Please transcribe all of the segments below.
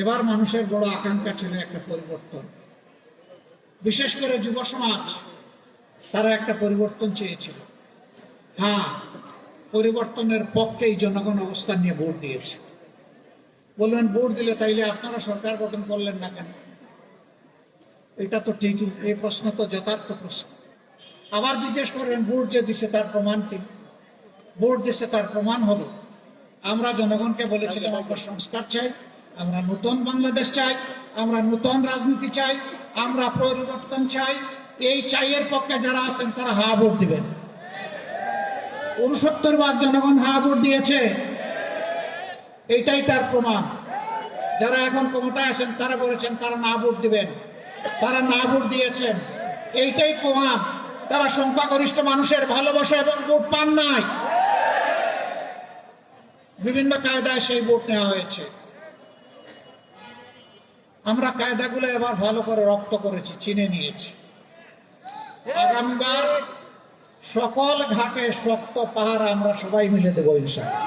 এবার মানুষের বড় আকাঙ্ক্ষা ছিল একটা পরিবর্তন, বিশেষ করে যুব সমাজ, তারা একটা পরিবর্তন চেয়েছিল। হ্যাঁ, পরিবর্তনের পক্ষেই জনগণ অবস্থান নিয়ে ভোট দিয়েছে। বলবেন ভোট দিলে তাইলে আপনারা সরকার গঠন করলেন না কেন? এটা তো ঠিকই, এই প্রশ্ন তো যথার্থ প্রশ্ন। আবার জিজ্ঞেস করবেন ভোট যে দিছে তার প্রমাণ কি? ভোট দিছে তার প্রমাণ হলো আমরা জনগণকে বলেছিলাম আমরা সংস্কার চাই, আমরা নতুন বাংলাদেশ চাই, আমরা নতুন রাজনীতি চাই, আমরা পরিবর্তন চাই। এই চাইয়ের পক্ষে যারা আছেন তারা হা ভোট দিবেন। 69% জনগণ হা ভোট দিয়েছে, এইটাই তার প্রমাণ। যারা এখন ক্ষমতায় আছেন তারা বলেছেন তারা না ভোট দিবেন, তারা না ভোট দিয়েছেন, এইটাই প্রমাণ তারা সংখ্যাগরিষ্ঠ মানুষের ভালোবাসা এবং ভোট পান নাই। বিভিন্ন কায়দায় সেই ভোট নেওয়া হয়েছে। আমরা কায়দাগুলো এবার ভালো করে রপ্ত করেছি, চিনে নিয়েছি। আগামীবার সকল ঘাটে শক্ত পাহাড় আমরা সবাই মিলে দেবো ইনশাআল্লাহ।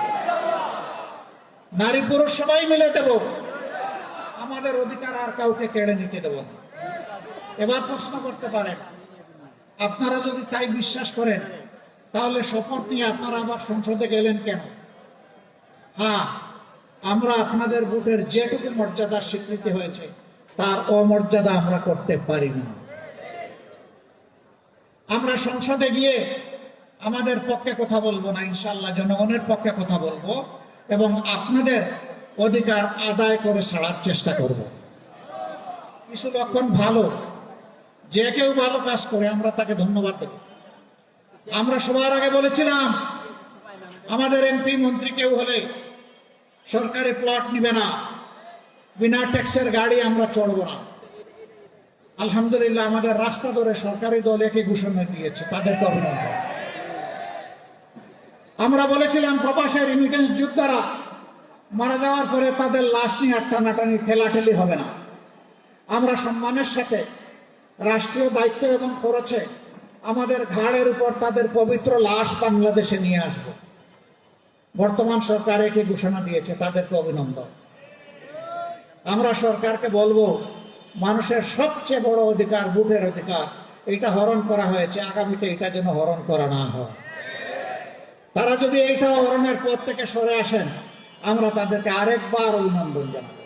নারী পুরুষ সবাই মিলে দেব, আমাদের অধিকার আর কাউকে কেড়ে নিতে দেব না। এবার প্রশ্ন করতে পারেন, আপনারা যদি তাই বিশ্বাস করেন তাহলে শপথ নিয়ে আপনারা আবার সংসদে গেলেন কেন? হ্যাঁ, আমরা আপনাদের ভোটের যেটুকু মর্যাদার স্বীকৃতি হয়েছে তার অমর্যাদা আমরা করতে পারি না। আমরা সংসদে গিয়ে আমাদের পক্ষে কথা বলবো না, ইনশাআল্লাহ জনগণের পক্ষে কথা বলবো এবং আপনাদের অধিকার আদায় করে ছাড়ার চেষ্টা করব। কিছু লক্ষণ ভালো, যে কেউ ভালো কাজ করে আমরা তাকে ধন্যবাদ দেব। আমরা সবার আগে বলেছিলাম আমাদের এমপি মন্ত্রী কেউ হলে সরকারি প্লট নিবে না, বিনা ট্যাক্সের গাড়ি আমরা চড়বো না। আলহামদুলিল্লাহ আমাদের রাস্তা ধরে সরকারি দল একই ঘোষণা দিয়েছে, তাদেরকে অভিনন্দন। আমরা বলেছিলাম প্রবাসের রেমিটেন্স যোদ্ধারা মারা যাওয়ার পরে তাদের লাশ নিয়ে টানাটানি ঠেলাঠেলি হবে না। আমরা সম্মানের সাথে রাষ্ট্রীয় দায়িত্ব এবং খরচে আমাদের ঘাড়ের উপর তাদের পবিত্র লাশ বাংলাদেশে নিয়ে আসব। বর্তমান সরকার একই ঘোষণা দিয়েছে, তাদেরকে অভিনন্দন। আমরা সরকারকে বলবো মানুষের সবচেয়ে বড় অধিকার ভোটের অধিকার, এটা হরণ করা হয়েছে, আগামীতে এটা যেন হরণ করা না হয়। তারা যদি এইটা হরণের পথ থেকে সরে আসেন আমরা তাদেরকে আরেকবার অভিনন্দন জানাই।